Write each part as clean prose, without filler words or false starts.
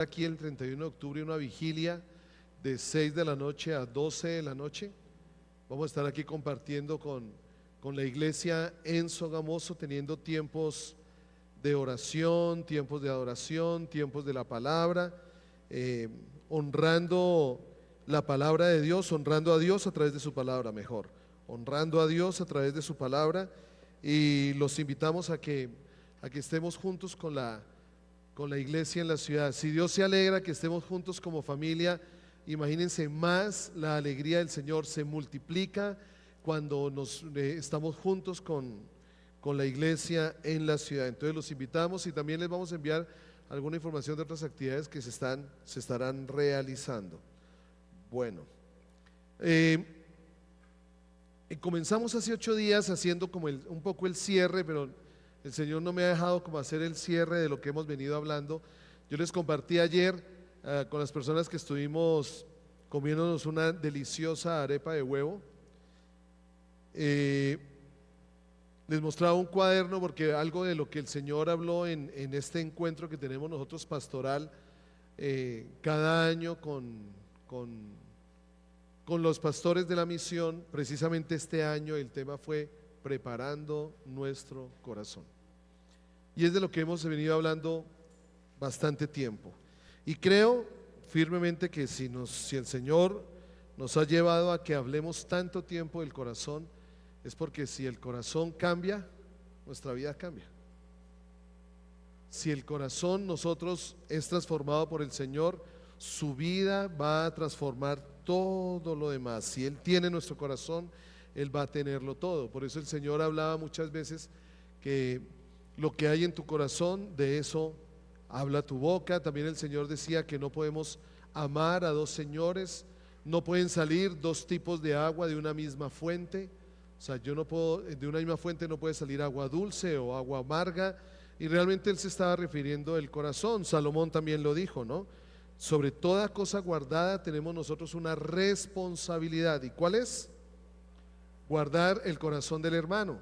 aquí el 31 de octubre una vigilia de 6 de la noche a 12 de la noche. Vamos a estar aquí compartiendo con la iglesia en Sogamoso, teniendo tiempos de oración, tiempos de adoración, tiempos de la palabra, honrando la palabra de Dios, honrando a Dios a través de su palabra, mejor, honrando a Dios a través de su palabra. Y los invitamos a que estemos juntos con la iglesia en la ciudad. Si Dios se alegra que estemos juntos como familia, imagínense más, la alegría del Señor se multiplica cuando estamos juntos con la iglesia en la ciudad. Entonces los invitamos y también les vamos a enviar alguna información de otras actividades que se estarán realizando. Bueno, comenzamos hace 8 días haciendo como un poco el cierre, pero el Señor no me ha dejado como hacer el cierre de lo que hemos venido hablando. Yo les compartí ayer con las personas que estuvimos comiéndonos una deliciosa arepa de huevo. Les mostraba un cuaderno porque algo de lo que el Señor habló en este encuentro que tenemos nosotros pastoral cada año con los pastores de la misión. Precisamente este año el tema fue preparando nuestro corazón, y es de lo que hemos venido hablando bastante tiempo. Y creo firmemente que si el Señor nos ha llevado a que hablemos tanto tiempo del corazón, es porque si el corazón cambia, nuestra vida cambia. Si el corazón nosotros es transformado por el Señor, su vida va a transformar todo lo demás. Si Él tiene nuestro corazón, Él va a tenerlo todo. Por eso el Señor hablaba muchas veces que lo que hay en tu corazón, de eso habla tu boca. También el Señor decía que no podemos amar a dos señores, no pueden salir dos tipos de agua de una misma fuente. O sea, de una misma fuente no puede salir agua dulce o agua amarga. Y realmente Él se estaba refiriendo al corazón. Salomón también lo dijo, ¿no? Sobre toda cosa guardada tenemos nosotros una responsabilidad. ¿Y cuál es? Guardar el corazón del hermano.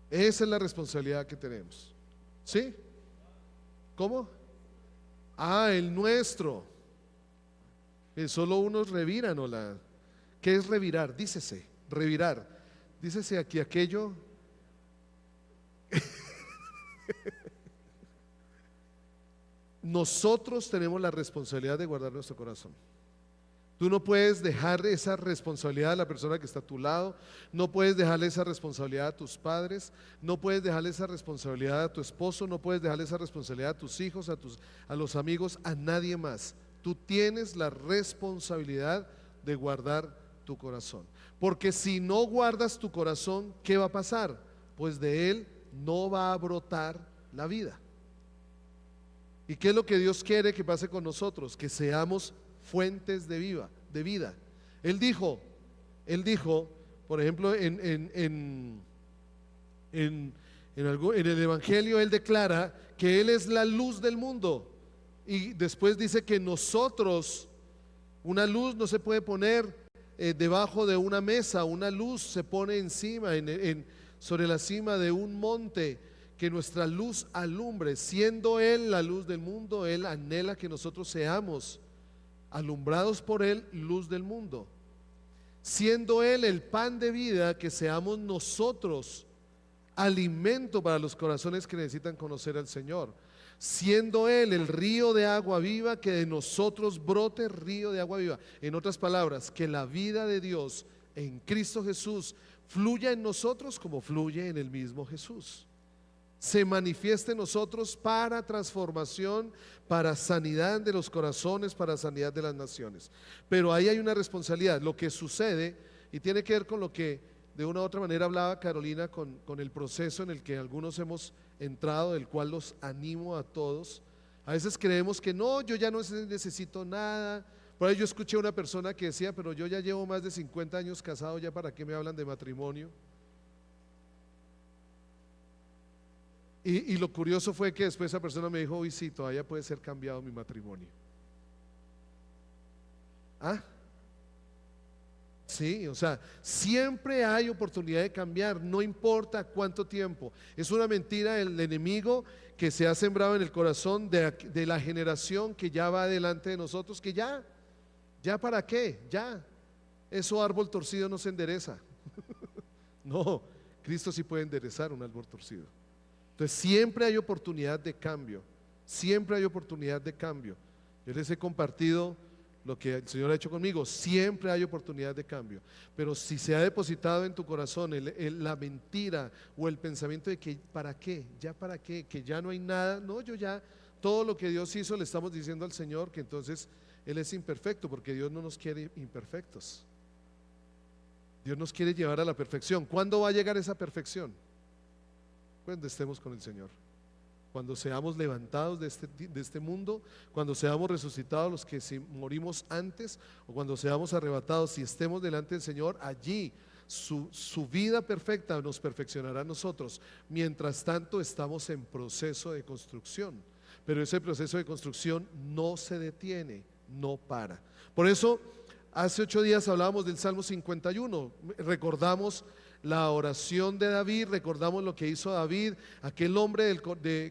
Esa es la responsabilidad que tenemos. ¿Sí? ¿Cómo? El nuestro. Solo unos reviran. ¿Qué es revirar? Dícese, revirar. Dícese aquí aquello. Nosotros tenemos la responsabilidad de guardar nuestro corazón. Tú no puedes dejar esa responsabilidad a la persona que está a tu lado, no puedes dejarle esa responsabilidad a tus padres, no puedes dejarle esa responsabilidad a tu esposo, no puedes dejarle esa responsabilidad a tus hijos, a los amigos, a nadie más. Tú tienes la responsabilidad de guardar tu corazón, porque si no guardas tu corazón, ¿qué va a pasar? Pues de él no va a brotar la vida. ¿Y qué es lo que Dios quiere que pase con nosotros? Que seamos fuentes de vida. Él dijo, por ejemplo, en el Evangelio Él declara que Él es la luz del mundo, y después dice que nosotros, una luz no se puede poner debajo de una mesa, una luz se pone encima, sobre la cima de un monte, que nuestra luz alumbre. Siendo Él la luz del mundo, Él anhela que nosotros seamos alumbrados por Él, luz del mundo. Siendo Él el pan de vida, que seamos nosotros alimento para los corazones que necesitan conocer al Señor. Siendo Él el río de agua viva, que de nosotros brote río de agua viva. En otras palabras, que la vida de Dios en Cristo Jesús fluya en nosotros como fluye en el mismo Jesús. Se manifieste en nosotros para transformación, para sanidad de los corazones, para sanidad de las naciones. Pero ahí hay una responsabilidad. Lo que sucede, y tiene que ver con lo que de una u otra manera hablaba Carolina, con el proceso en el que algunos hemos entrado, del cual los animo a todos. A veces creemos que no, yo ya no necesito nada. Por ahí yo escuché a una persona que decía, pero yo ya llevo más de 50 años casado, ya para qué me hablan de matrimonio. Y lo curioso fue que después esa persona me dijo, uy, sí, todavía puede ser cambiado mi matrimonio. Sí, o sea, siempre hay oportunidad de cambiar, no importa cuánto tiempo. Es una mentira del enemigo que se ha sembrado en el corazón de la generación que ya va delante de nosotros, que ya para qué, ya, eso árbol torcido no se endereza. No, Cristo sí puede enderezar un árbol torcido. Entonces siempre hay oportunidad de cambio, siempre hay oportunidad de cambio. Yo les he compartido lo que el Señor ha hecho conmigo, siempre hay oportunidad de cambio. Pero si se ha depositado en tu corazón la mentira o el pensamiento de que ¿para qué? ¿Ya para qué? Que ya no hay nada. No, yo ya, todo lo que Dios hizo le estamos diciendo al Señor que entonces Él es imperfecto, porque Dios no nos quiere imperfectos. Dios nos quiere llevar a la perfección. ¿Cuándo va a llegar esa perfección? Cuando estemos con el Señor. Cuando seamos levantados de este mundo, cuando seamos resucitados los que si morimos antes, o cuando seamos arrebatados y estemos delante del Señor, allí su vida perfecta nos perfeccionará a nosotros. Mientras tanto estamos en proceso de construcción, pero ese proceso de construcción no se detiene, no para. Por eso hace 8 días hablábamos del Salmo 51, recordamos la oración de David, recordamos lo que hizo David, aquel hombre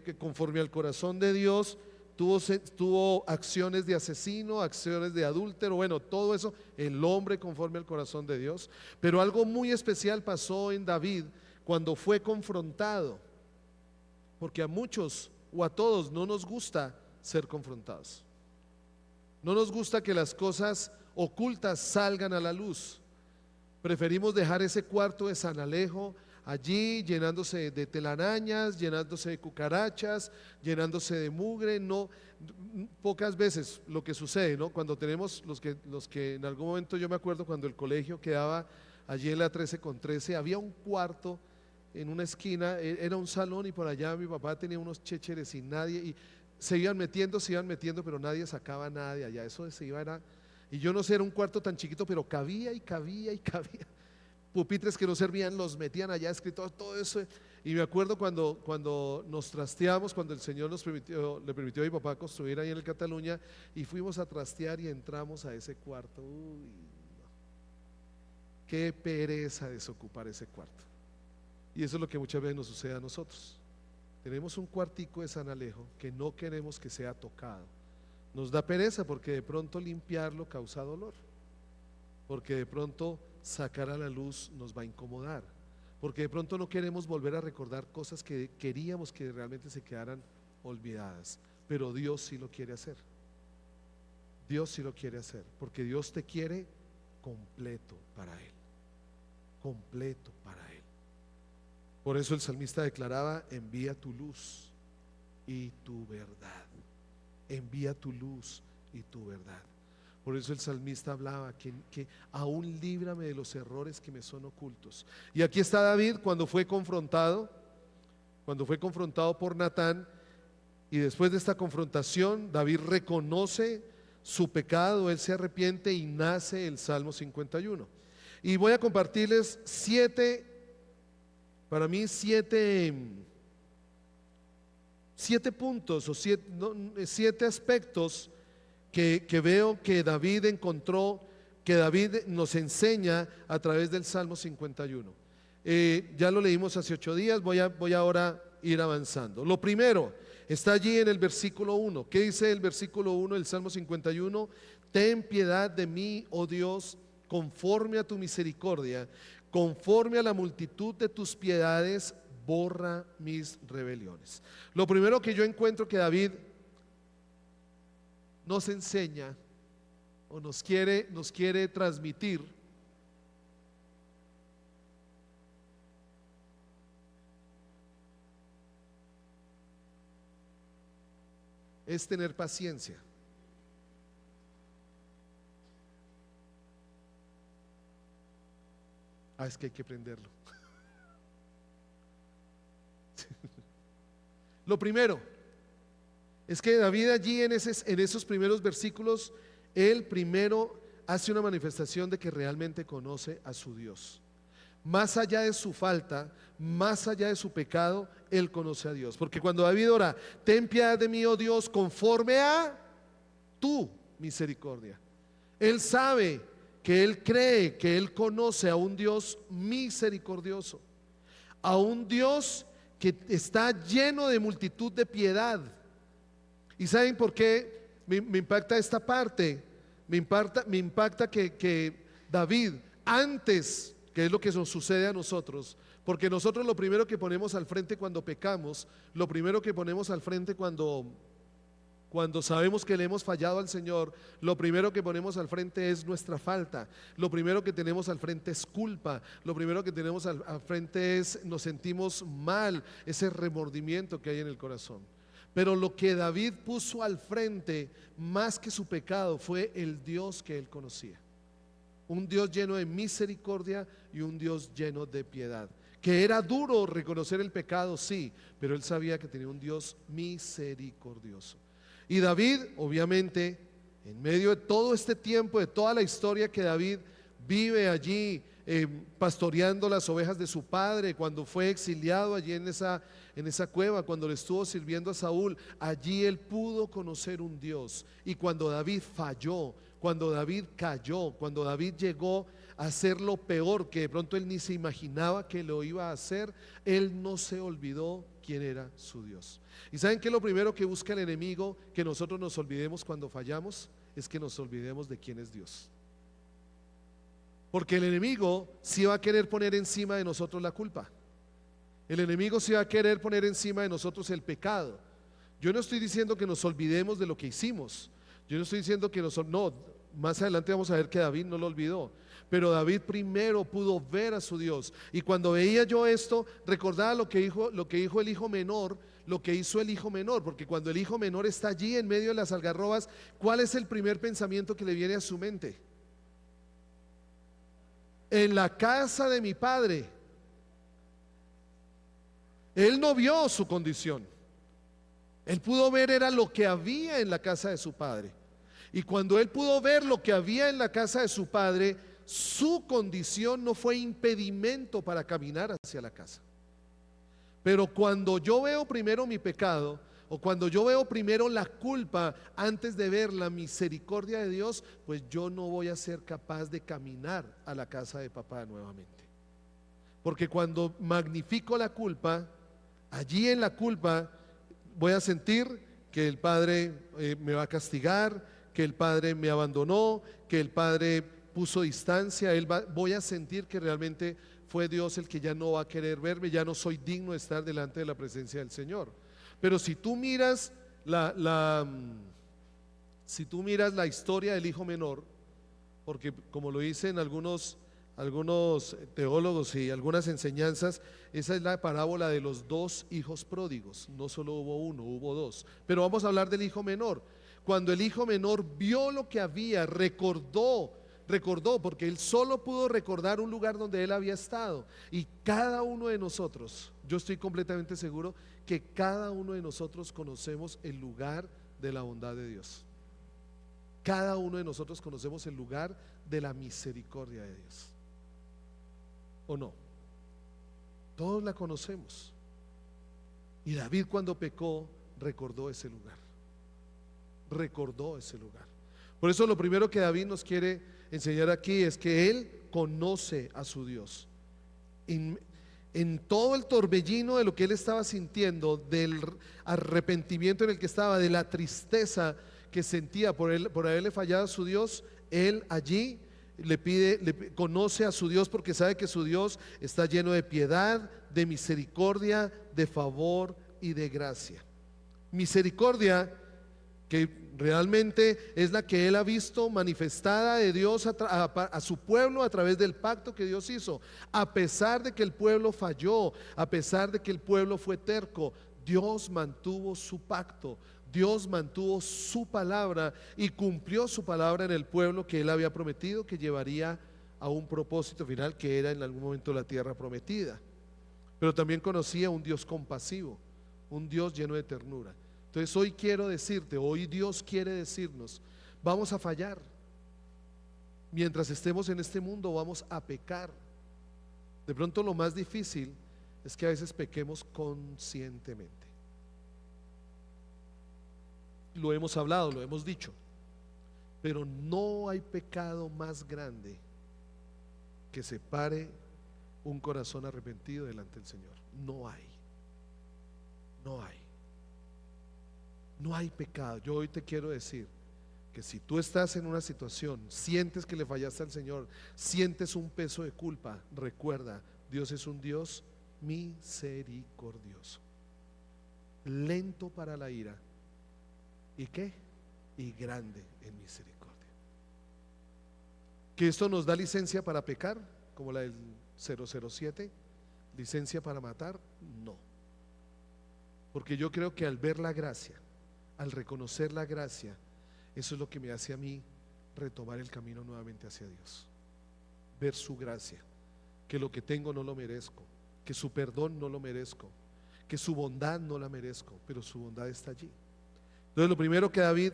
que conforme al corazón de Dios tuvo acciones de asesino, acciones de adúltero, bueno, todo eso, el hombre conforme al corazón de Dios. Pero algo muy especial pasó en David cuando fue confrontado, porque a muchos o a todos no nos gusta ser confrontados, no nos gusta que las cosas ocultas salgan a la luz. Preferimos dejar ese cuarto de San Alejo allí llenándose de telarañas, llenándose de cucarachas, llenándose de mugre. No, pocas veces lo que sucede, ¿no? Cuando tenemos los que en algún momento, yo me acuerdo cuando el colegio quedaba allí en la 13 con 13, había un cuarto en una esquina, era un salón, y por allá mi papá tenía unos chécheres y nadie, y se iban metiendo, pero nadie sacaba nada de allá. Eso se iba, y yo no sé, era un cuarto tan chiquito, pero cabía y cabía y cabía. Pupitres que no servían, los metían allá, escritos, todo eso. Y me acuerdo cuando nos trasteamos, cuando el Señor le permitió a mi papá construir ahí en el Cataluña, y fuimos a trastear y entramos a ese cuarto. Uy, no. Qué pereza desocupar ese cuarto. Y eso es lo que muchas veces nos sucede a nosotros. Tenemos un cuartico de San Alejo que no queremos que sea tocado. Nos da pereza porque de pronto limpiarlo causa dolor, porque de pronto sacar a la luz nos va a incomodar, porque de pronto no queremos volver a recordar cosas que queríamos que realmente se quedaran olvidadas. Pero Dios sí lo quiere hacer. Dios sí lo quiere hacer, porque Dios te quiere completo para Él, completo para Él. Por eso el salmista declaraba: envía tu luz y tu verdad. Envía tu luz y tu verdad. Por eso el salmista hablaba que aún líbrame de los errores que me son ocultos. Y aquí está David cuando fue confrontado por Natán, y después de esta confrontación David reconoce su pecado, él se arrepiente y nace el Salmo 51. Y voy a compartirles para mí siete puntos o siete aspectos que veo que David encontró, que David nos enseña a través del Salmo 51. Ya lo leímos hace 8 días, voy ahora a ir avanzando. Lo primero está allí en el versículo 1. ¿Qué dice el versículo 1 del Salmo 51? Ten piedad de mí, oh Dios, conforme a tu misericordia, conforme a la multitud de tus piedades, borra mis rebeliones. Lo primero que yo encuentro que David nos enseña o nos quiere transmitir es tener paciencia. Es que hay que aprenderlo. Lo primero es que David allí en esos primeros versículos, él primero hace una manifestación de que realmente conoce a su Dios. Más allá de su falta, más allá de su pecado, él conoce a Dios. Porque cuando David ora, ten piedad de mí, oh Dios, conforme a tu misericordia, él sabe que él cree, que él conoce a un Dios misericordioso, a un Dios que está lleno de multitud de piedad. ¿Y saben por qué me impacta esta parte? Me impacta que David, antes, que es lo que nos sucede a nosotros, porque nosotros lo primero que ponemos al frente cuando pecamos, lo primero que ponemos al frente cuando sabemos que le hemos fallado al Señor, lo primero que ponemos al frente es nuestra falta. Lo primero que tenemos al frente es culpa. Lo primero que tenemos al frente es, nos sentimos mal, ese remordimiento que hay en el corazón. Pero lo que David puso al frente, más que su pecado, fue el Dios que él conocía. Un Dios lleno de misericordia y un Dios lleno de piedad. Que era duro reconocer el pecado, sí, pero él sabía que tenía un Dios misericordioso. Y David, obviamente, en medio de todo este tiempo, de toda la historia que David vive allí, pastoreando las ovejas de su padre, cuando fue exiliado allí en esa cueva, cuando le estuvo sirviendo a Saúl, allí él pudo conocer un Dios. Y cuando David falló, cuando David cayó, cuando David llegó a hacer lo peor, que de pronto él ni se imaginaba que lo iba a hacer, él no se olvidó quién era su Dios. ¿Y saben qué es lo primero que busca el enemigo? Que nosotros nos olvidemos cuando fallamos, es que nos olvidemos de quién es Dios. Porque el enemigo sí va a querer poner encima de nosotros la culpa. El enemigo sí va a querer poner encima de nosotros el pecado. Yo no estoy diciendo que nos olvidemos de lo que hicimos. Yo no estoy diciendo que no, más adelante vamos a ver que David no lo olvidó. Pero David primero pudo ver a su Dios. Y cuando veía yo esto, recordaba lo que dijo el hijo menor, lo que hizo el hijo menor. Porque cuando el hijo menor está allí en medio de las algarrobas, ¿cuál es el primer pensamiento que le viene a su mente? En la casa de mi padre. Él no vio su condición. Él pudo ver era lo que había en la casa de su padre. Y cuando él pudo ver lo que había en la casa de su padre, su condición no fue impedimento para caminar hacia la casa. Pero cuando yo veo primero mi pecado, o cuando yo veo primero la culpa antes de ver la misericordia de Dios, pues yo no voy a ser capaz de caminar a la casa de papá nuevamente. Porque cuando magnifico la culpa, allí en la culpa voy a sentir que el Padre me va a castigar, que el Padre me abandonó, que el Padre puso distancia. Voy a sentir que realmente fue Dios el que ya no va a querer verme, ya no soy digno de estar delante de la presencia del Señor. Pero si tú miras si tú miras la historia del hijo menor, porque como lo dicen algunos teólogos y algunas enseñanzas, esa es la parábola de los dos hijos pródigos. No solo hubo uno, hubo dos. Pero vamos a hablar del hijo menor. Cuando el hijo menor vio lo que había, recordó, porque él solo pudo recordar un lugar donde él había estado. Y cada uno de nosotros, yo estoy completamente seguro que cada uno de nosotros conocemos el lugar de la bondad de Dios. Cada uno de nosotros conocemos el lugar de la misericordia de Dios. ¿O no? Todos la conocemos. Y David, cuando pecó, recordó ese lugar. Recordó ese lugar. Por eso lo primero que David nos quiere enseñar aquí es que él conoce a su Dios. En todo el torbellino de lo que él estaba sintiendo, del arrepentimiento en el que estaba, de la tristeza que sentía por haberle fallado a su Dios, él allí conoce a su Dios, porque sabe que su Dios está lleno de piedad, de misericordia, de favor y de gracia. Misericordia que realmente es la que él ha visto manifestada de Dios a su pueblo a través del pacto que Dios hizo. A pesar de que el pueblo falló, a pesar de que el pueblo fue terco, Dios mantuvo su pacto. Dios mantuvo su palabra y cumplió su palabra en el pueblo que él había prometido que llevaría a un propósito final, que era en algún momento la tierra prometida. Pero también conocía un Dios compasivo, un Dios lleno de ternura. Entonces hoy quiero decirte, hoy Dios quiere decirnos, vamos a fallar. Mientras estemos en este mundo vamos a pecar. De pronto lo más difícil es que a veces pequemos conscientemente. Lo hemos hablado, lo hemos dicho. Pero no hay pecado más grande que separe un corazón arrepentido delante del Señor. No hay. No hay. No hay pecado. Yo hoy te quiero decir que si tú estás en una situación, sientes que le fallaste al Señor, sientes un peso de culpa, recuerda, Dios es un Dios misericordioso, lento para la ira, ¿y qué? Y grande en misericordia. ¿Que esto nos da licencia para pecar, como la del 007? ¿Licencia para matar? No. Porque yo creo que al ver la gracia, al reconocer la gracia, eso es lo que me hace a mí retomar el camino nuevamente hacia Dios. Ver su gracia, que lo que tengo no lo merezco, que su perdón no lo merezco, que su bondad no la merezco, pero su bondad está allí. Entonces lo primero que David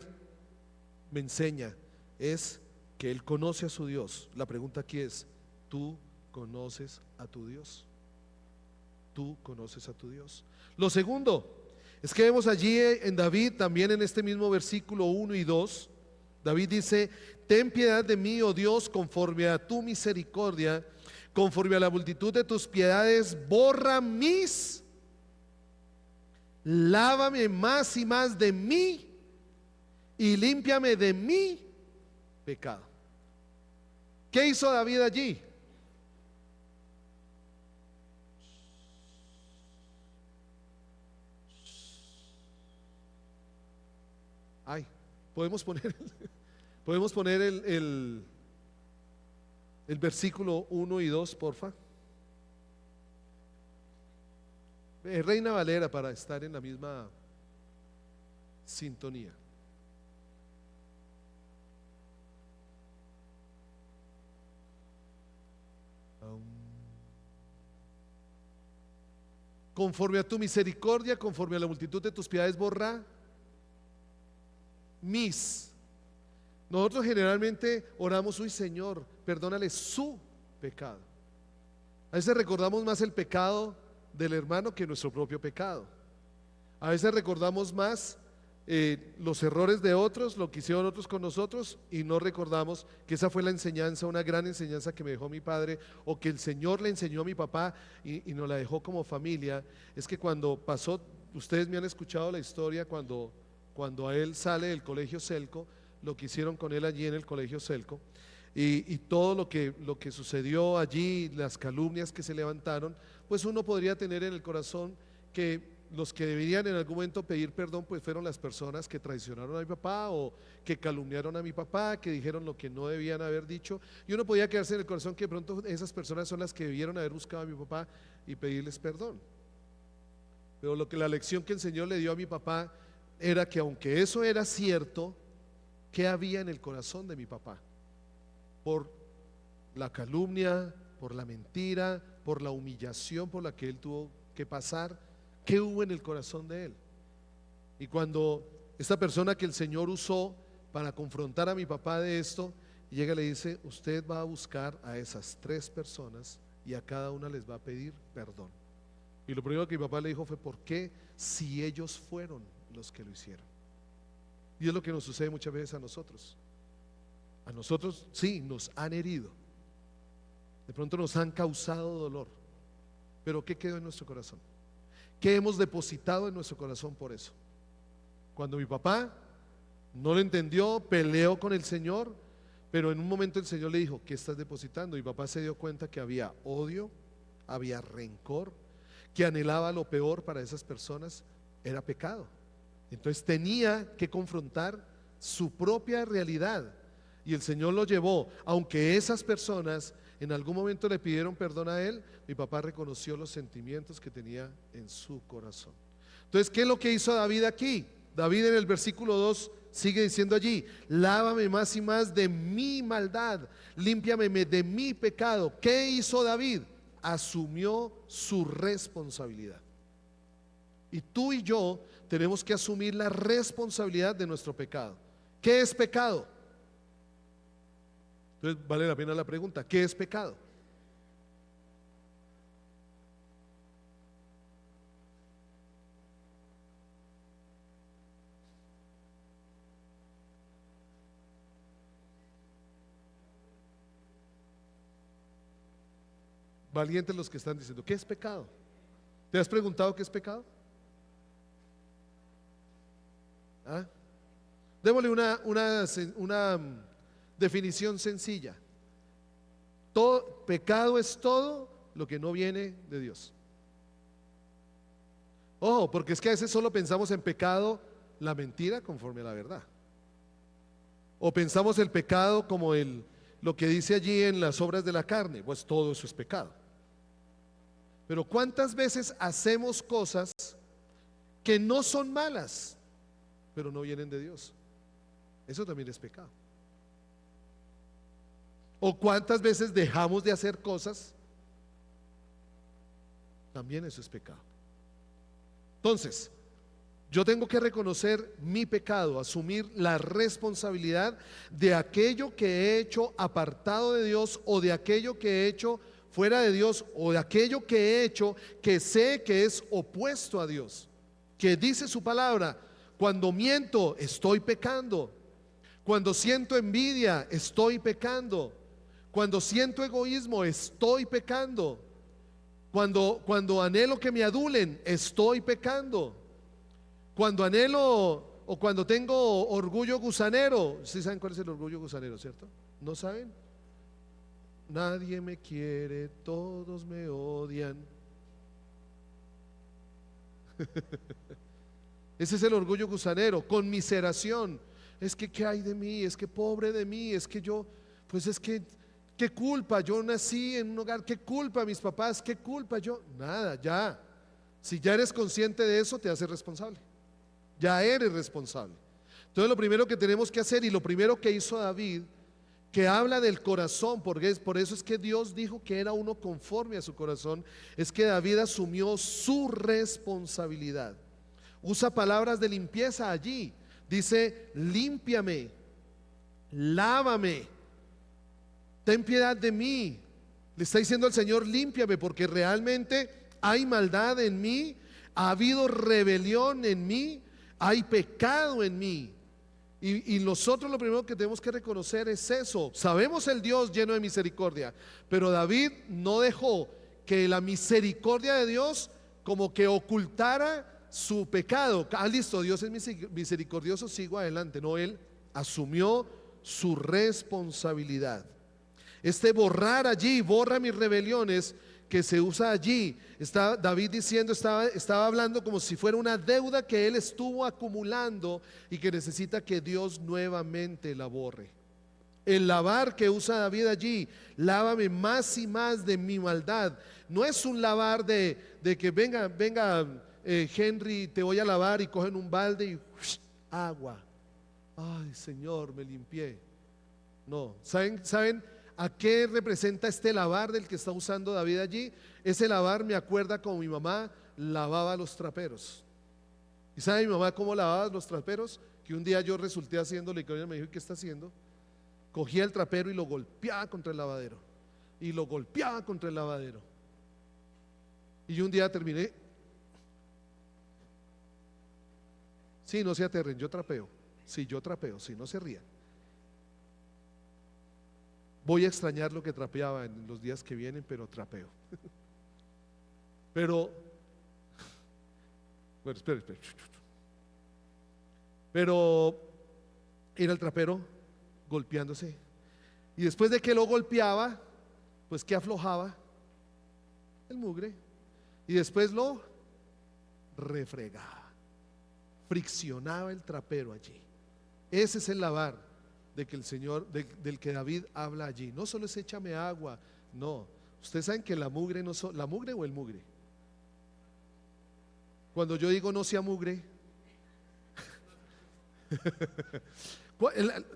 me enseña es que él conoce a su Dios. La pregunta aquí es: ¿tú conoces a tu Dios? ¿Tú conoces a tu Dios? Lo segundo es que vemos allí en David, también en este mismo versículo 1 y 2, David dice: ten piedad de mí, oh Dios, conforme a tu misericordia, conforme a la multitud de tus piedades, borra lávame más y más de mí y límpiame de mi pecado. ¿Qué hizo David allí? Ay, podemos poner el versículo 1 y 2, porfa. Reina Valera, para estar en la misma sintonía. Conforme a tu misericordia, conforme a la multitud de tus piedades, borra mis. Nosotros generalmente oramos: uy, Señor, perdónale su pecado. A veces recordamos más el pecado del hermano que nuestro propio pecado. A veces recordamos más los errores de otros, lo que hicieron otros con nosotros, y no recordamos que esa fue la enseñanza, una gran enseñanza que me dejó mi padre, o que el Señor le enseñó a mi papá y nos la dejó como familia. Es que cuando pasó, ustedes me han escuchado la historia, cuando a él sale del colegio Selco, lo que hicieron con él allí en el colegio Selco, y todo lo que sucedió allí, las calumnias que se levantaron, pues uno podría tener en el corazón que los que deberían en algún momento pedir perdón pues fueron las personas que traicionaron a mi papá, o que calumniaron a mi papá, que dijeron lo que no debían haber dicho, y uno podía quedarse en el corazón que de pronto esas personas son las que debieron haber buscado a mi papá y pedirles perdón. Pero la lección que el Señor le dio a mi papá era que, aunque eso era cierto, ¿qué había en el corazón de mi papá? Por la calumnia, por la mentira, por la humillación por la que él tuvo que pasar, ¿qué hubo en el corazón de él? Y cuando esta persona que el Señor usó para confrontar a mi papá de esto, llega y le dice: usted va a buscar a esas 3 personas y a cada una les va a pedir perdón. Y lo primero que mi papá le dijo fue: ¿por qué, si ellos fueron los que lo hicieron? Y es lo que nos sucede muchas veces a nosotros. A nosotros sí, nos han herido, de pronto nos han causado dolor, pero ¿qué quedó en nuestro corazón? ¿Qué hemos depositado en nuestro corazón por eso? Cuando mi papá no lo entendió, peleó con el Señor, pero en un momento el Señor le dijo: ¿qué estás depositando? Y mi papá se dio cuenta que había odio, había rencor, que anhelaba lo peor para esas personas. Era pecado. Entonces tenía que confrontar su propia realidad, y el Señor lo llevó. Aunque esas personas en algún momento le pidieron perdón a él, mi papá reconoció los sentimientos que tenía en su corazón. Entonces, ¿qué es lo que hizo David aquí? David en el versículo 2 sigue diciendo allí: lávame más y más de mi maldad, límpiame de mi pecado. ¿Qué hizo David? Asumió su responsabilidad. Y tú y yo tenemos que asumir la responsabilidad de nuestro pecado. ¿Qué es pecado? Entonces vale la pena la pregunta: ¿qué es pecado? Valientes los que están diciendo, ¿qué es pecado? ¿Te has preguntado qué es pecado? ¿Ah? Démosle una definición sencilla. Todo pecado es todo lo que no viene de Dios. Ojo, porque es que a veces solo pensamos en pecado la mentira conforme a la verdad. O pensamos el pecado como lo que dice allí en las obras de la carne, pues todo eso es pecado. Pero ¿cuántas veces hacemos cosas que no son malas, pero no vienen de Dios? Eso también es pecado. ¿O cuántas veces dejamos de hacer cosas? También eso es pecado. Entonces, yo tengo que reconocer mi pecado, asumir la responsabilidad de aquello que he hecho apartado de Dios, o de aquello que he hecho fuera de Dios, o de aquello que he hecho que sé que es opuesto a Dios. Que dice su palabra: cuando miento, estoy pecando. Cuando siento envidia, estoy pecando. Cuando siento egoísmo, estoy pecando. Cuando anhelo que me adulen, estoy pecando. Cuando anhelo o cuando tengo orgullo gusanero. ¿Sí saben cuál es el orgullo gusanero, cierto? ¿No saben? Nadie me quiere, todos me odian. Ese es el orgullo gusanero. Conmiseración. Es que ¿qué hay de mí? Es que pobre de mí. Es que yo, pues es que ¿qué culpa? Yo nací en un hogar. ¿Qué culpa mis papás? ¿Qué culpa yo? Nada, ya. Si ya eres consciente de eso, te haces responsable. Ya eres responsable. Entonces lo primero que tenemos que hacer, y lo primero que hizo David, que habla del corazón, porque por eso es que Dios dijo que era uno conforme a su corazón, es que David asumió su responsabilidad. Usa palabras de limpieza allí. Dice: límpiame, lávame, ten piedad de mí. Le está diciendo al Señor: límpiame, porque realmente hay maldad en mí, ha habido rebelión en mí, hay pecado en mí. Y nosotros lo primero que tenemos que reconocer es eso. Sabemos el Dios lleno de misericordia, pero David no dejó que la misericordia de Dios como que ocultara su pecado. Listo, Dios es misericordioso, sigo adelante. No, él asumió su responsabilidad. Borrar allí, borra mis rebeliones, que se usa allí, está David diciendo, estaba hablando como si fuera una deuda que él estuvo acumulando y que necesita que Dios nuevamente la borre. El lavar que usa David allí: lávame más y más de mi maldad. No es un lavar de que venga Henry, te voy a lavar, y cogen un balde y agua. Ay, Señor, me limpié. No, ¿saben a qué representa este lavar del que está usando David allí? Ese lavar me acuerda como mi mamá lavaba los traperos. ¿Y sabe mi mamá cómo lavaba los traperos? Que un día yo resulté haciéndole, y ella me dijo: ¿qué está haciendo? Cogía el trapero y lo golpeaba contra el lavadero, y lo golpeaba contra el lavadero. Y yo un día terminé. Sí, no se aterren, yo trapeo. Sí, yo trapeo, sí, no se rían. Voy a extrañar lo que trapeaba en los días que vienen, pero trapeo. Pero, bueno, espera. Pero era el trapero golpeándose. Y después de que lo golpeaba, pues ¿qué aflojaba? El mugre. Y después lo refregaba, friccionaba el trapero allí. Ese es el lavar de que el Señor, del que David habla allí. No solo es échame agua, no. Ustedes saben que la mugre no la mugre o el mugre. Cuando yo digo no sea mugre,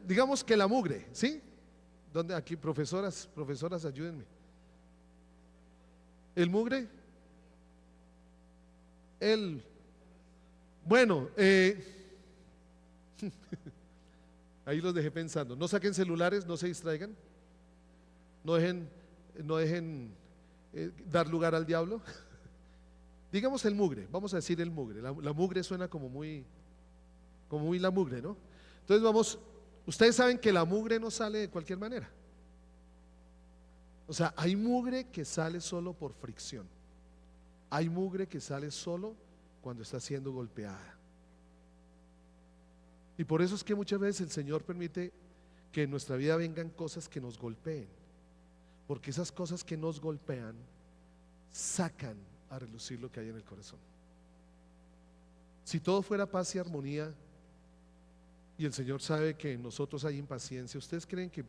digamos que la mugre, ¿sí? ¿Dónde? Aquí, profesoras, ayúdenme. El mugre, bueno, ahí los dejé pensando. No saquen celulares, no se distraigan, no dejen dar lugar al diablo. Digamos el mugre, vamos a decir el mugre. La mugre suena como muy la mugre, ¿no? Entonces ustedes saben que la mugre no sale de cualquier manera. O sea, hay mugre que sale solo por fricción. Hay mugre que sale solo cuando está siendo golpeada. Y por eso es que muchas veces el Señor permite que en nuestra vida vengan cosas que nos golpeen, porque esas cosas que nos golpean sacan a relucir lo que hay en el corazón. Si todo fuera paz y armonía, y el Señor sabe que en nosotros hay impaciencia, ¿ustedes creen que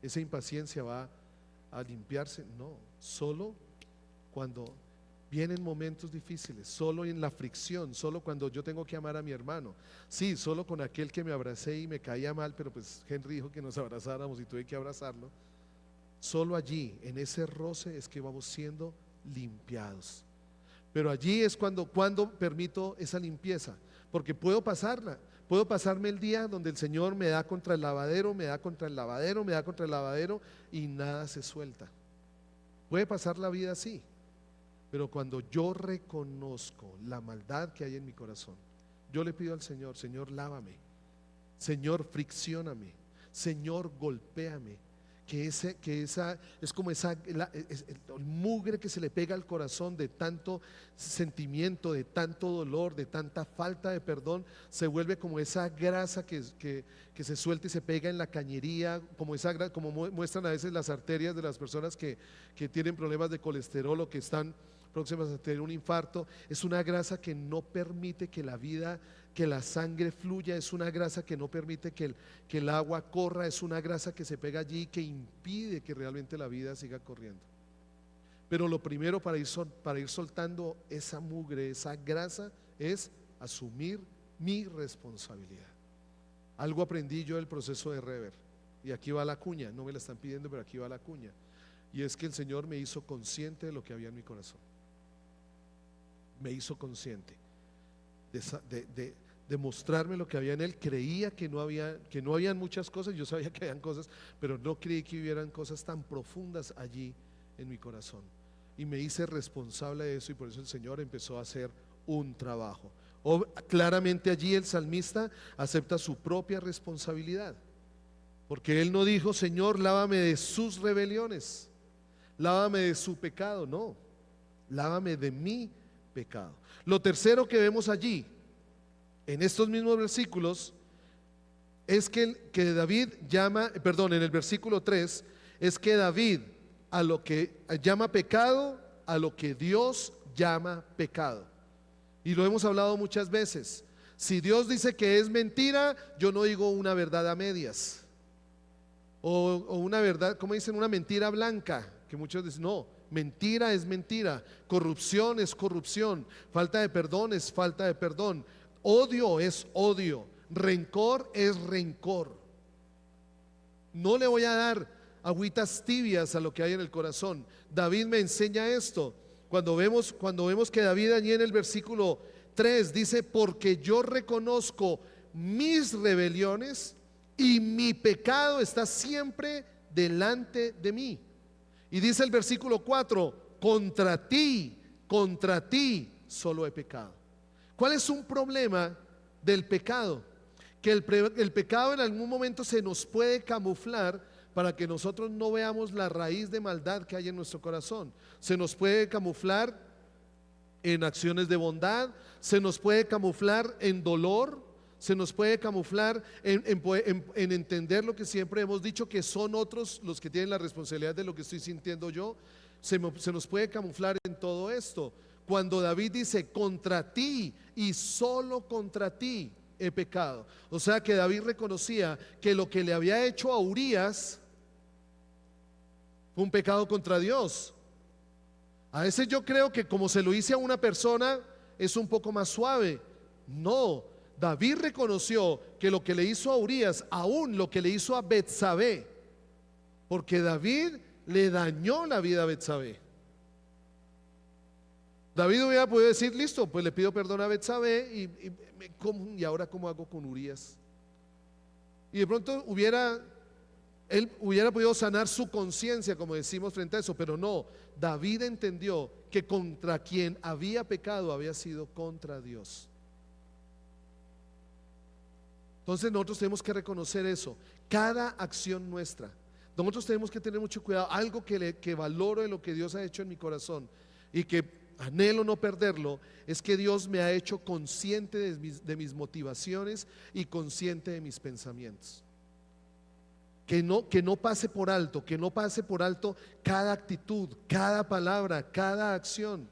esa impaciencia va a limpiarse? No, solo cuando vienen momentos difíciles, solo en la fricción, solo cuando yo tengo que amar a mi hermano. Sí, solo con aquel que me abracé y me caía mal, pero pues Henry dijo que nos abrazáramos y tuve que abrazarlo. Solo allí, en ese roce, es que vamos siendo limpiados. Pero allí es cuando permito esa limpieza, porque puedo pasarme el día donde el Señor me da contra el lavadero, me da contra el lavadero, me da contra el lavadero y nada se suelta. Puede pasar la vida así, pero cuando yo reconozco la maldad que hay en mi corazón, yo le pido al Señor: Señor, lávame, Señor, friccióname, Señor, golpéame. Que esa es como el mugre que se le pega al corazón de tanto sentimiento, de tanto dolor, de tanta falta de perdón, se vuelve como esa grasa que se suelta y se pega en la cañería, como como muestran a veces las arterias de las personas que tienen problemas de colesterol o que están próximas a tener un infarto. Es una grasa que no permite que la sangre fluya, es una grasa que no permite que el agua corra, es una grasa que se pega allí, que impide que realmente la vida siga corriendo. Pero lo primero para ir soltando esa mugre, esa grasa, es asumir mi responsabilidad. Algo aprendí yo del proceso de Rever, y aquí va la cuña, no me la están pidiendo, pero aquí va la cuña, y es que el Señor me hizo consciente de lo que había en mi corazón. Me hizo consciente de mostrarme lo que había en él. Creía que no habían muchas cosas, yo sabía que habían cosas, pero no creí que hubieran cosas tan profundas allí en mi corazón, y me hice responsable de eso, y por eso el Señor empezó a hacer un trabajo. Claramente allí el salmista acepta su propia responsabilidad, porque él no dijo: Señor, lávame de sus rebeliones, lávame de su pecado. No, lávame de mi pecado. Lo tercero que vemos allí en estos mismos versículos es que David llama, en el versículo 3, es que David a lo que llama pecado, a lo que Dios llama pecado. Y lo hemos hablado muchas veces. Si Dios dice que es mentira, yo no digo una verdad a medias, o una verdad, como dicen, una mentira blanca, que muchos dicen: no, mentira es mentira, corrupción es corrupción, falta de perdón es falta de perdón, odio es odio, rencor es rencor. No le voy a dar agüitas tibias a lo que hay en el corazón. David me enseña esto cuando vemos que David allí en el versículo 3 dice: porque yo reconozco mis rebeliones y mi pecado está siempre delante de mí. Y dice el versículo 4: contra ti solo he pecado. ¿Cuál es un problema del pecado? Que el pecado en algún momento se nos puede camuflar para que nosotros no veamos la raíz de maldad que hay en nuestro corazón. Se nos puede camuflar en acciones de bondad, se nos puede camuflar en dolor, se nos puede camuflar en entender lo que siempre hemos dicho, que son otros los que tienen la responsabilidad de lo que estoy sintiendo yo. Se nos puede camuflar en todo esto. Cuando David dice: contra ti y solo contra ti he pecado, o sea que David reconocía que lo que le había hecho a Urías fue un pecado contra Dios. A veces yo creo que como se lo hice a una persona es un poco más suave. No, David reconoció que lo que le hizo a Urías, aún lo que le hizo a Betsabé, porque David le dañó la vida a Betsabé. David hubiera podido decir: listo, pues le pido perdón a Betsabé y ahora ¿cómo hago con Urías? Y de pronto él hubiera podido sanar su conciencia, como decimos frente a eso, pero no. David entendió que contra quien había pecado había sido contra Dios. Entonces nosotros tenemos que reconocer eso. Cada acción nuestra, Nosotros tenemos que tener mucho cuidado. Algo que valoro de lo que Dios ha hecho en mi corazón y que anhelo no perderlo, es que Dios me ha hecho consciente de mis motivaciones y consciente de mis pensamientos. Que no pase por alto, que no pase por alto cada actitud, cada palabra, cada acción.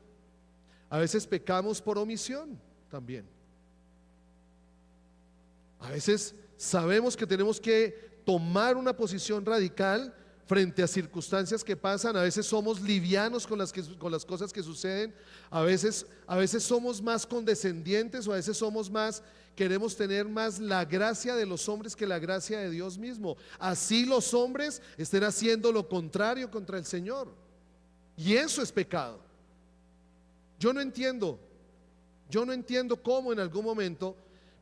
A veces pecamos por omisión también. A veces sabemos que tenemos que tomar una posición radical frente a circunstancias que pasan. A veces somos livianos con las cosas que suceden. A veces somos más condescendientes, o a veces queremos tener más la gracia de los hombres que la gracia de Dios mismo. Así los hombres estén haciendo lo contrario contra el Señor. Y eso es pecado. Yo no entiendo cómo en algún momento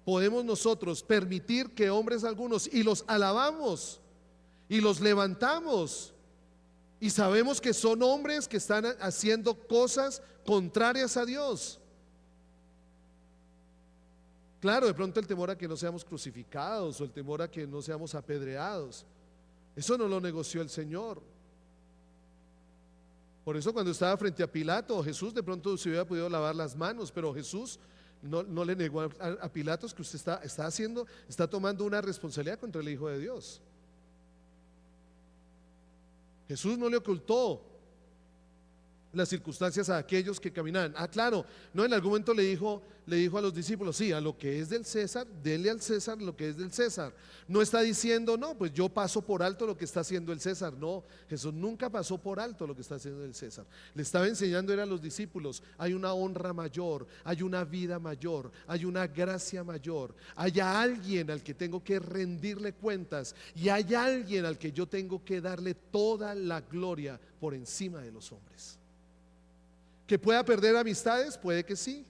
podemos nosotros permitir que hombres algunos, y los alabamos y los levantamos, y sabemos que son hombres que están haciendo cosas contrarias a Dios. Claro, de pronto el temor a que no seamos crucificados, o el temor a que no seamos apedreados, eso no lo negoció el Señor. Por eso cuando estaba frente a Pilato, Jesús de pronto se hubiera podido lavar las manos, pero Jesús no le negó a Pilatos que usted está tomando una responsabilidad contra el Hijo de Dios. Jesús no le ocultó las circunstancias a aquellos que caminaban. Claro, no, en algún momento le dijo a los discípulos: sí, a lo que es del César, denle al César lo que es del César. No está diciendo: no, pues yo paso por alto lo que está haciendo el César. No, Jesús nunca pasó por alto lo que está haciendo el César. Le estaba enseñando a los discípulos: hay una honra mayor, hay una vida mayor, hay una gracia mayor, hay alguien al que tengo que rendirle cuentas, y hay alguien al que yo tengo que darle toda la gloria por encima de los hombres. ¿Que pueda perder amistades? Puede que sí.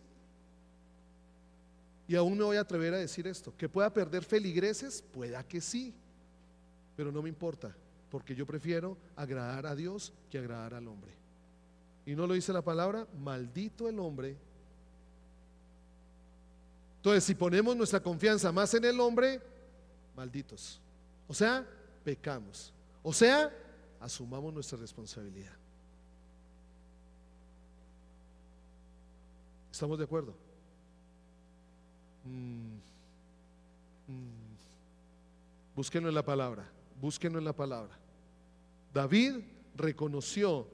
Y aún me voy a atrever a decir esto: ¿que pueda perder feligreses? Pueda que sí. Pero no me importa, porque yo prefiero agradar a Dios que agradar al hombre. Y no lo dice la palabra: maldito el hombre. Entonces, si ponemos nuestra confianza más en el hombre, malditos. O sea, pecamos. O sea, asumamos nuestra responsabilidad. ¿Estamos de acuerdo? Búsquenlo en la palabra. Búsquenlo en la palabra. David reconoció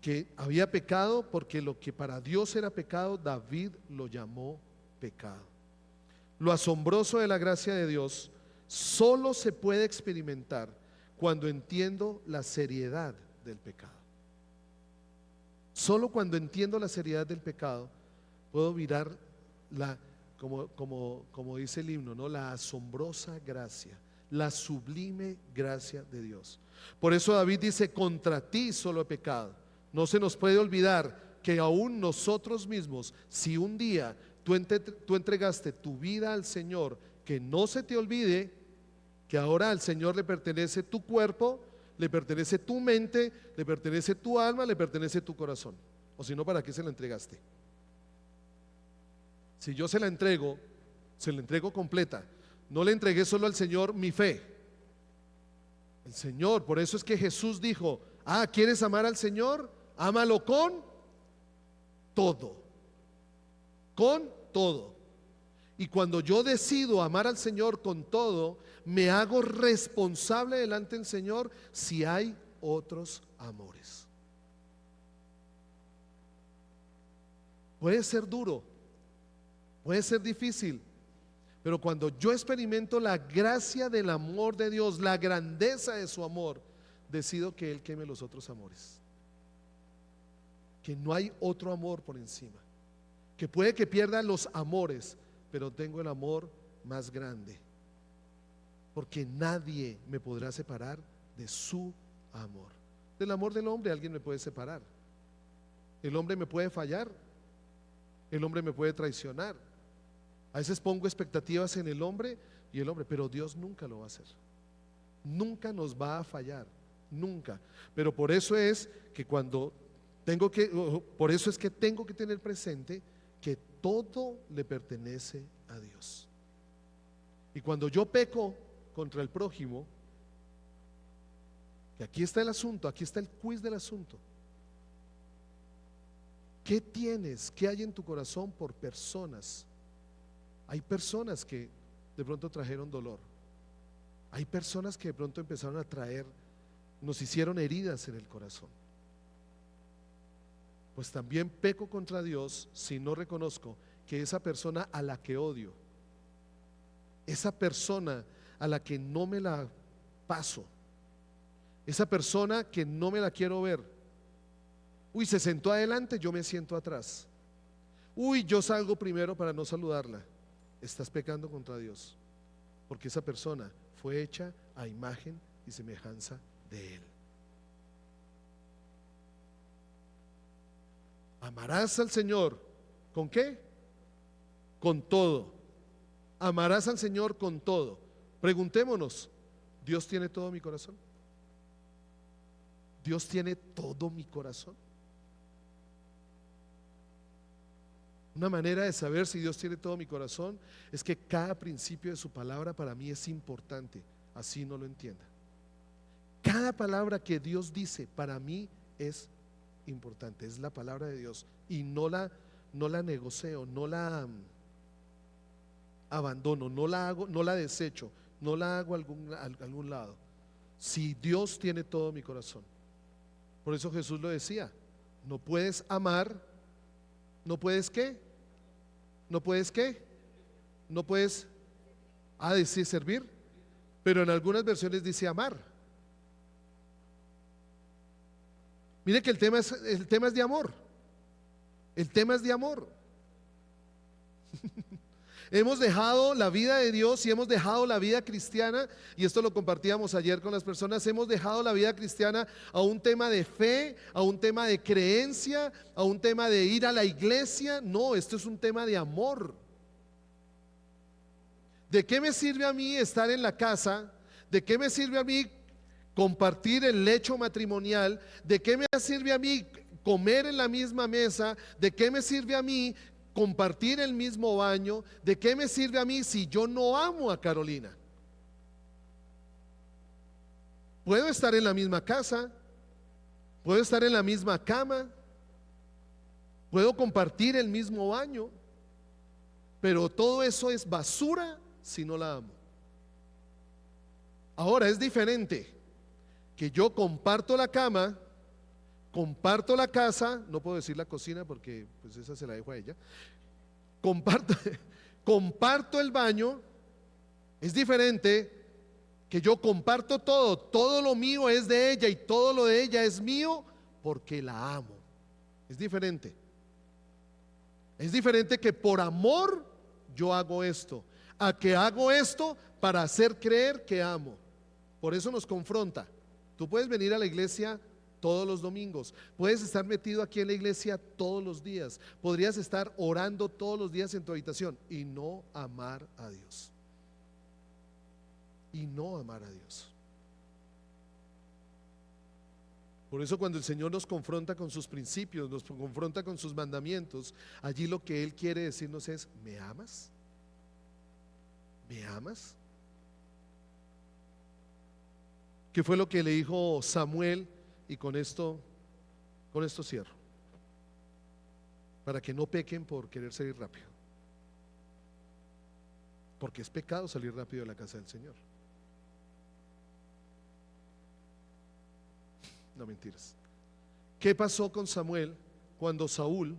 que había pecado, porque lo que para Dios era pecado, David lo llamó pecado. Lo asombroso de la gracia de Dios solo se puede experimentar cuando entiendo la seriedad del pecado. Solo cuando entiendo la seriedad del pecado puedo mirar como dice el himno, ¿no? La asombrosa gracia, la sublime gracia de Dios. Por eso David dice: contra ti solo he pecado. No se nos puede olvidar que aún nosotros mismos, si un día tú entregaste tu vida al Señor, que no se te olvide que ahora al Señor le pertenece tu cuerpo, le pertenece tu mente, le pertenece tu alma, le pertenece tu corazón. O si no, ¿para qué se la entregaste? Si yo se la entrego completa. No le entregué solo al Señor mi fe. El Señor, por eso es que Jesús dijo: ¿quieres amar al Señor? Ámalo con todo. Con todo. Y cuando yo decido amar al Señor con todo, me hago responsable delante del Señor si hay otros amores. Puede ser duro, puede ser difícil, pero cuando yo experimento la gracia del amor de Dios, la grandeza de su amor, decido que Él queme los otros amores, que no hay otro amor por encima, que puede que pierda los amores, pero tengo el amor más grande, porque nadie me podrá separar de su amor. Del amor del hombre alguien me puede separar. El hombre me puede fallar, el hombre me puede traicionar. A veces pongo expectativas en el hombre, pero Dios nunca lo va a hacer. Nunca nos va a fallar, nunca. Pero por eso es que tengo que tener presente que todo le pertenece a Dios. Y cuando yo peco contra el prójimo, Que aquí está el asunto, aquí está el quiz del asunto. ¿Qué tienes? ¿Qué hay en tu corazón por personas? Hay personas que de pronto trajeron dolor. Hay personas que de pronto empezaron a traer, nos hicieron heridas en el corazón. Pues también peco contra Dios si no reconozco que esa persona a la que odio, esa persona a la que no me la paso, esa persona que no me la quiero ver, uy, se sentó adelante, yo me siento atrás, uy, yo salgo primero para no saludarla. Estás pecando contra Dios, porque esa persona fue hecha a imagen y semejanza de Él. Amarás al Señor, ¿con qué? Con todo. Amarás al Señor con todo. Preguntémonos, ¿Dios tiene todo mi corazón? ¿Dios tiene todo mi corazón? Una manera de saber si Dios tiene todo mi corazón es que cada principio de su palabra para mí es importante, así no lo entienda. Cada palabra que Dios dice para mí es importante, es la palabra de Dios y no la negocio, no la abandono, no la hago, no la desecho, no la hago a algún lado. Si Dios tiene todo mi corazón. Por eso Jesús lo decía, no puedes amar, no puedes ¿qué? No puedes ¿qué? No puedes decir servir, pero en algunas versiones dice amar. Mire que el tema es de amor. El tema es de amor. Hemos dejado la vida de Dios y hemos dejado la vida cristiana, y esto lo compartíamos ayer con las personas, hemos dejado la vida cristiana a un tema de fe, a un tema de creencia, a un tema de ir a la iglesia. No, esto es un tema de amor. ¿De qué me sirve a mí estar en la casa? ¿De qué me sirve a mí compartir el lecho matrimonial? ¿De qué me sirve a mí comer en la misma mesa? ¿De qué me sirve a mí compartir el mismo baño? ¿De qué me sirve a mí si yo no amo a Carolina? Puedo estar en la misma casa, puedo estar en la misma cama, puedo compartir el mismo baño, pero todo eso es basura si no la amo. Ahora es diferente que yo comparto la cama, comparto la casa, no puedo decir la cocina porque pues esa se la dejo a ella, comparto el baño. Es diferente que yo comparto todo lo mío es de ella y todo lo de ella es mío porque la amo. Es diferente. Es diferente que por amor yo hago esto, a que hago esto para hacer creer que amo. Por eso nos confronta. Tú puedes venir a la iglesia todos los domingos, puedes estar metido aquí en la iglesia todos los días, podrías estar orando todos los días en tu habitación y no amar a Dios. Y no amar a Dios. Por eso cuando el Señor nos confronta con sus principios, nos confronta con sus mandamientos, allí lo que Él quiere decirnos es: ¿me amas? ¿Me amas? ¿Qué fue lo que le dijo Samuel? Y con esto cierro, para que no pequen por querer salir rápido, porque es pecado salir rápido de la casa del Señor. No, mentiras. ¿Qué pasó con Samuel cuando Saúl,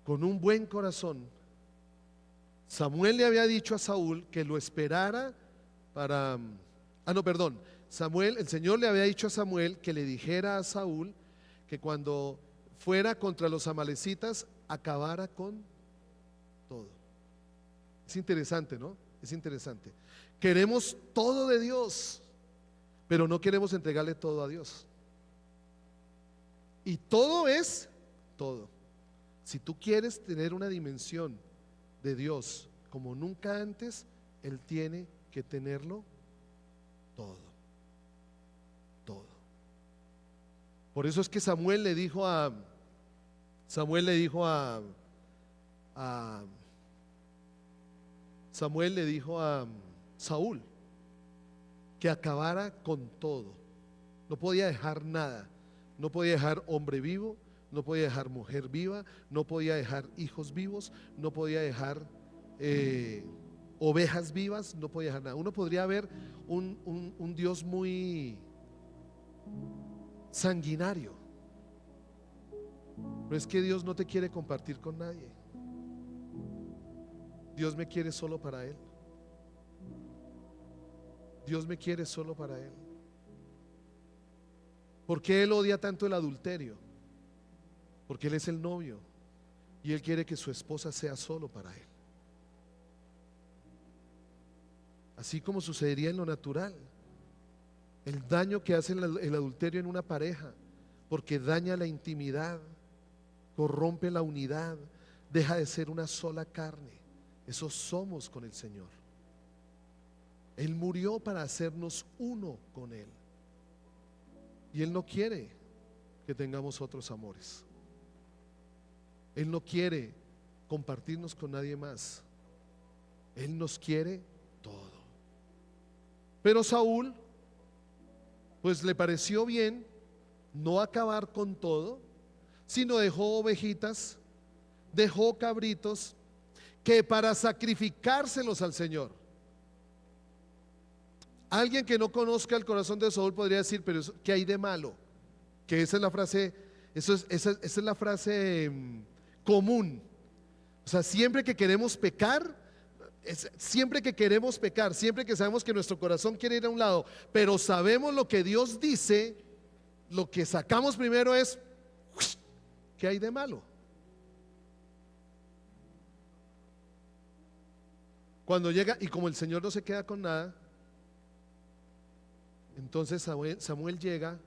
con un buen corazón, Samuel le había dicho a Saúl que lo esperara para... el Señor le había dicho a Samuel que le dijera a Saúl que cuando fuera contra los amalecitas acabara con todo. Es interesante, ¿no? Es interesante. Queremos todo de Dios, pero no queremos entregarle todo a Dios. Y todo es todo. Si tú quieres tener una dimensión de Dios como nunca antes, Él tiene que tenerlo todo. Todo. Por eso es que Samuel le dijo a Saúl que acabara con todo. No podía dejar nada. No podía dejar hombre vivo, no podía dejar mujer viva, no podía dejar hijos vivos, no podía dejar ovejas vivas, no podía dejar nada. Uno podría ver un Dios muy sanguinario, pero es que Dios no te quiere compartir con nadie. Dios me quiere solo para Él. Dios me quiere solo para Él. ¿Por qué Él odia tanto el adulterio? Porque Él es el novio y Él quiere que su esposa sea solo para Él. Así como sucedería en lo natural. El daño que hace el adulterio en una pareja, porque daña la intimidad, corrompe la unidad, deja de ser una sola carne. Eso somos con el Señor. Él murió para hacernos uno con Él. Y Él no quiere que tengamos otros amores. Él no quiere compartirnos con nadie más. Él nos quiere todo. Pero Saúl, pues le pareció bien no acabar con todo, sino dejó ovejitas, dejó cabritos, que para sacrificárselos al Señor. Alguien que no conozca el corazón de Saúl podría decir, pero ¿qué hay de malo? Que esa es la frase, esa es la frase común. O sea, siempre que queremos pecar, siempre que sabemos que nuestro corazón quiere ir a un lado, pero sabemos lo que Dios dice, lo que sacamos primero es, ¿qué hay de malo? Cuando llega, y como el Señor no se queda con nada, entonces Samuel llega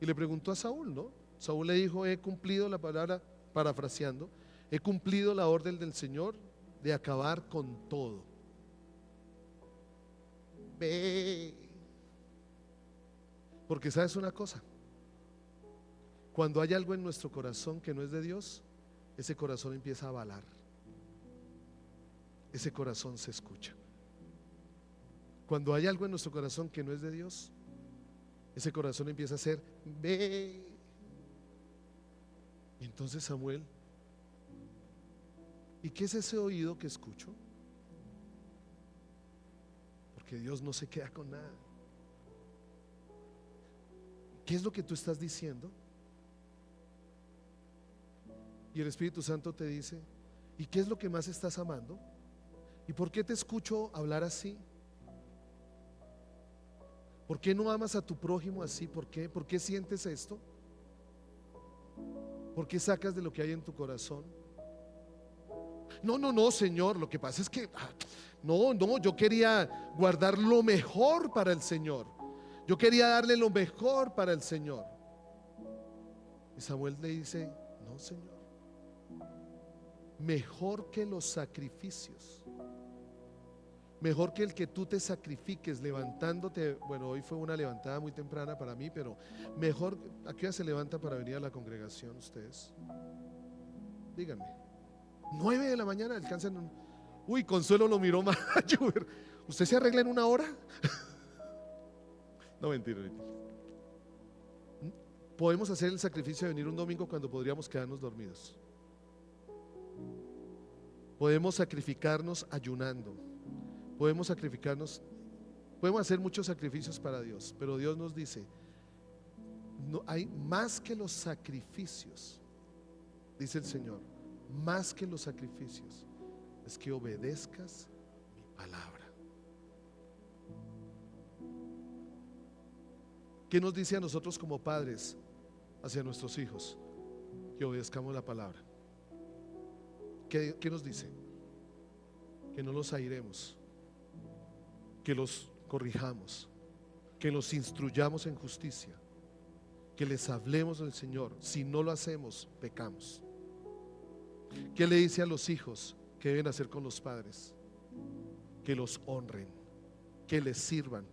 y le preguntó a Saúl, ¿no? Saúl le dijo, he cumplido la palabra, parafraseando, he cumplido la orden del Señor de acabar con todo. Ve. Porque sabes una cosa, cuando hay algo en nuestro corazón que no es de Dios, ese corazón empieza a balar, ese corazón se escucha. Cuando hay algo en nuestro corazón que no es de Dios, ese corazón empieza a hacer ve. Y entonces Samuel, ¿y qué es ese oído que escucho? Porque Dios no se queda con nada. ¿Qué es lo que tú estás diciendo? Y el Espíritu Santo te dice, ¿y qué es lo que más estás amando? ¿Y por qué te escucho hablar así? ¿Por qué no amas a tu prójimo así? ¿Por qué? ¿Por qué sientes esto? ¿Por qué sacas de lo que hay en tu corazón? No, Señor, lo que pasa es que no, yo quería guardar lo mejor para el Señor. Yo quería darle lo mejor para el Señor. Y Samuel le dice, no, Señor, mejor que los sacrificios, mejor que el que tú te sacrifiques levantándote. Bueno, hoy fue una levantada muy temprana para mí, pero mejor, ¿a qué hora se levanta para venir a la congregación ustedes? Díganme. 9 de la mañana, alcanzan. Uy, Consuelo lo miró mal. ¿Usted se arregla en una hora? No, mentira. Podemos hacer el sacrificio de venir un domingo cuando podríamos quedarnos dormidos. Podemos sacrificarnos ayunando. Podemos hacer muchos sacrificios para Dios, pero Dios nos dice, no hay más que los sacrificios, dice el Señor, más que los sacrificios, es que obedezcas mi palabra. ¿Qué nos dice a nosotros como padres hacia nuestros hijos? Que obedezcamos la palabra. ¿Qué nos dice? Que no los airemos, que los corrijamos, que los instruyamos en justicia, que les hablemos del Señor. Si no lo hacemos, pecamos. ¿Qué le dice a los hijos que deben hacer con los padres? Que los honren, que les sirvan.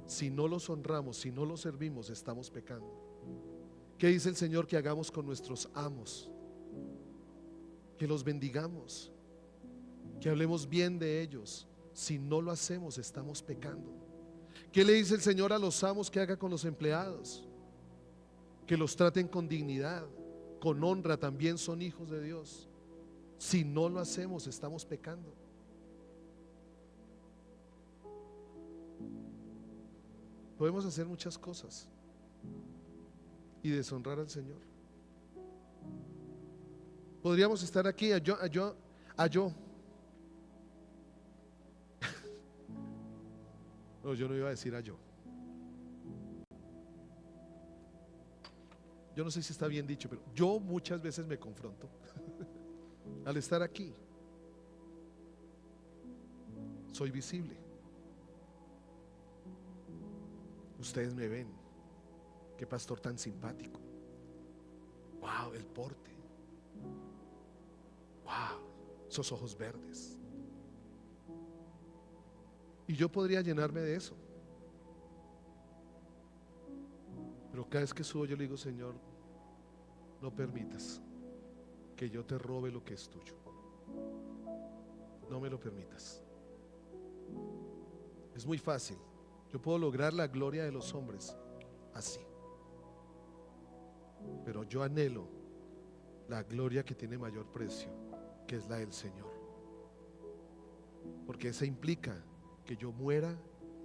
Si no los honramos, si no los servimos, estamos pecando. ¿Qué dice el Señor que hagamos con nuestros amos? Que los bendigamos, que hablemos bien de ellos. Si no lo hacemos, estamos pecando. ¿Qué le dice el Señor a los amos que haga con los empleados? Que los traten con dignidad, con honra, también son hijos de Dios. Si no lo hacemos, estamos pecando. Podemos hacer muchas cosas y deshonrar al Señor. Podríamos estar aquí a yo. No, yo no iba a decir a yo. Yo no sé si está bien dicho, pero yo muchas veces me confronto al estar aquí. Soy visible. Ustedes me ven. Qué pastor tan simpático. Wow, el porte. Wow, esos ojos verdes. Y yo podría llenarme de eso. Pero cada vez que subo yo le digo: Señor, no permitas que yo te robe lo que es tuyo. No me lo permitas. Es muy fácil. Yo puedo lograr la gloria de los hombres así. Pero yo anhelo la gloria que tiene mayor precio, que es la del Señor. Porque esa implica que yo muera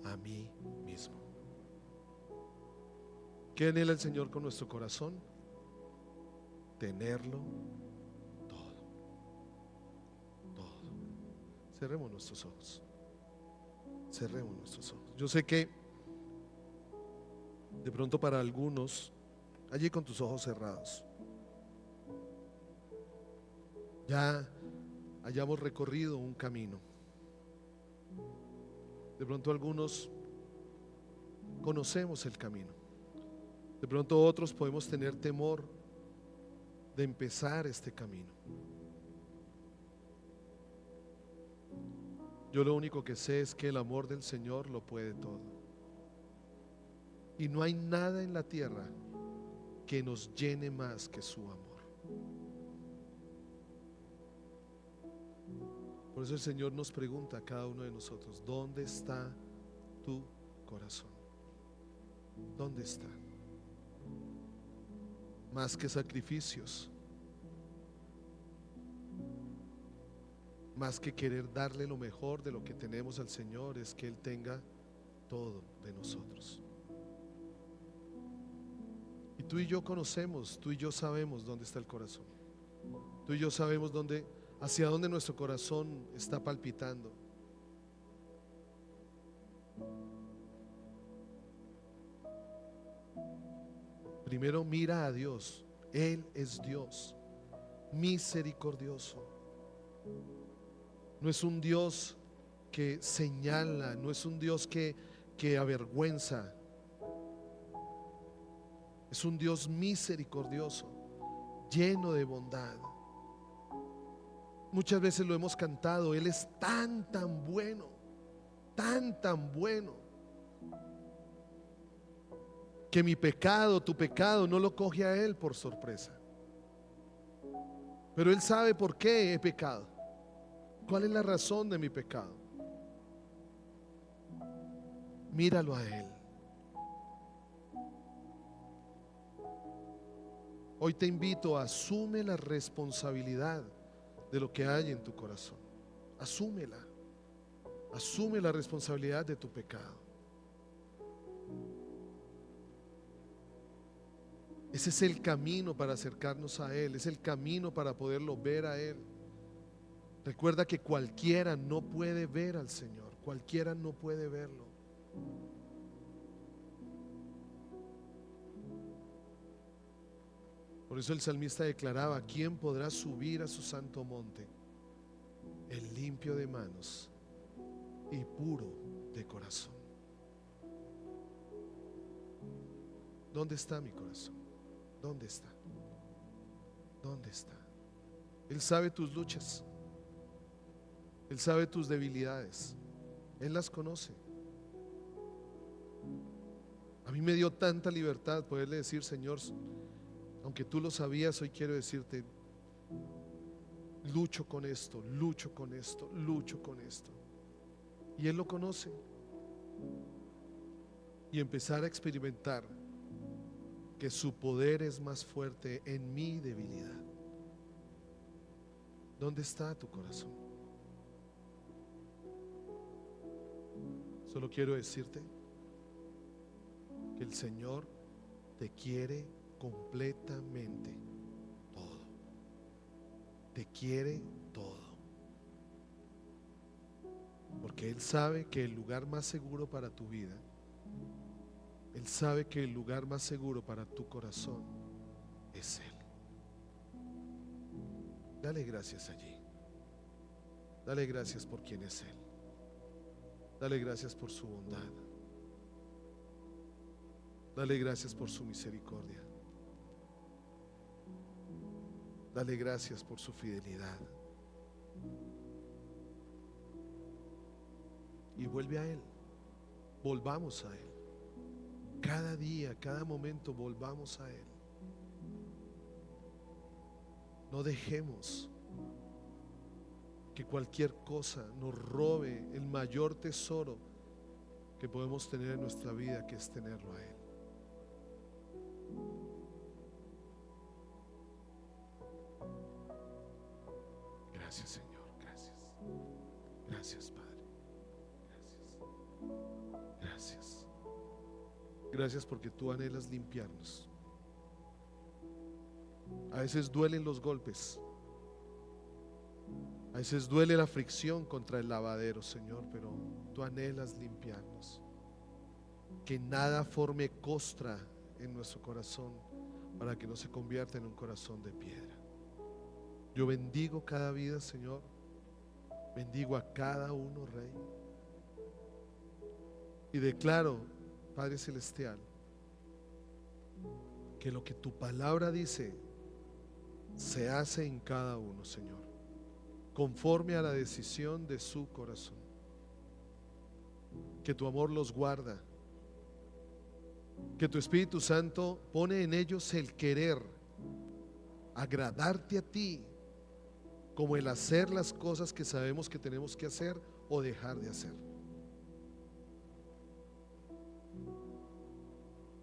a mí mismo. ¿Qué anhela el Señor con nuestro corazón? Tenerlo todo. Todo. Cerremos nuestros ojos. Cerremos nuestros ojos. Yo sé que de pronto para algunos, allí con tus ojos cerrados, ya hayamos recorrido un camino. De pronto algunos conocemos el camino. De pronto otros podemos tener temor de empezar este camino. Yo lo único que sé es que el amor del Señor lo puede todo. Y no hay nada en la tierra que nos llene más que su amor. Por eso el Señor nos pregunta a cada uno de nosotros: ¿dónde está tu corazón? ¿Dónde está? Más que sacrificios, más que querer darle lo mejor de lo que tenemos al Señor, es que Él tenga todo de nosotros. Y tú y yo conocemos, tú y yo sabemos dónde está el corazón. Tú y yo sabemos hacia dónde nuestro corazón está palpitando. Primero mira a Dios. Él es Dios misericordioso. No es un Dios que señala, no es un Dios que avergüenza. Es un Dios misericordioso, lleno de bondad. Muchas veces lo hemos cantado: Él es tan bueno, tan bueno, que mi pecado, tu pecado, no lo coge a Él por sorpresa. Pero Él sabe por qué he pecado. ¿Cuál es la razón de mi pecado? Míralo a Él. Hoy te invito: asume la responsabilidad de lo que hay en tu corazón. Asúmela. Asume la responsabilidad de tu pecado. Ese es el camino para acercarnos a Él. Es el camino para poderlo ver a Él. Recuerda que cualquiera no puede ver al Señor. Cualquiera no puede verlo. Por eso el salmista declaraba: ¿quién podrá subir a su santo monte? El limpio de manos y puro de corazón. ¿Dónde está mi corazón? ¿Dónde está? ¿Dónde está? Él sabe tus luchas. Él sabe tus debilidades. Él las conoce. A mí me dio tanta libertad poderle decir: Señor, aunque tú lo sabías, hoy quiero decirte: lucho con esto, lucho con esto, lucho con esto. Y Él lo conoce. y empezar a experimentar que su poder es más fuerte en mi debilidad. ¿Dónde está tu corazón? Solo quiero decirte que el Señor te quiere completamente todo. Te quiere todo. Porque Él sabe que el lugar más seguro para tu vida, Él sabe que el lugar más seguro para tu corazón es Él. Dale gracias allí. Dale gracias por quien es Él. Dale gracias por su bondad. Dale gracias por su misericordia. Dale gracias por su fidelidad. Y vuelve a Él. Volvamos a Él. Cada día, cada momento volvamos a Él. No dejemos que cualquier cosa nos robe el mayor tesoro que podemos tener en nuestra vida, que es tenerlo a Él. Gracias, Señor, gracias. Gracias, Padre. Gracias. Gracias. Gracias porque tú anhelas limpiarnos. A veces duelen los golpes. A veces duele la fricción contra el lavadero, Señor, pero tú anhelas limpiarnos. Que nada forme costra en nuestro corazón para que no se convierta en un corazón de piedra. Yo bendigo cada vida, Señor. Bendigo a cada uno, Rey. Y declaro, Padre Celestial, que lo que tu palabra dice se hace en cada uno, Señor, conforme a la decisión de su corazón. Que tu amor los guarda, que tu Espíritu Santo pone en ellos el querer agradarte a ti, como el hacer las cosas que sabemos que tenemos que hacer o dejar de hacer.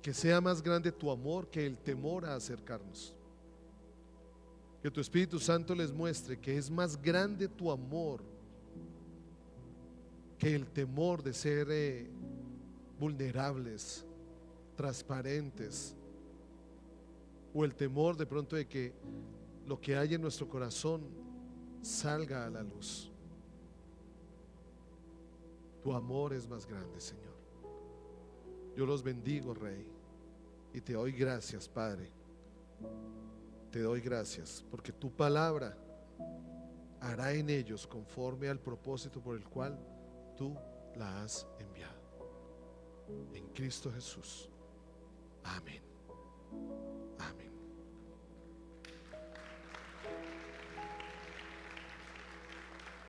Que sea más grande tu amor que el temor a acercarnos. Que tu Espíritu Santo les muestre que es más grande tu amor que el temor de ser vulnerables, transparentes, o el temor de pronto de que lo que hay en nuestro corazón salga a la luz. Tu amor es más grande, Señor. Yo los bendigo, Rey, y te doy gracias, Padre. Te doy gracias porque tu palabra hará en ellos conforme al propósito por el cual tú la has enviado. En Cristo Jesús. Amén.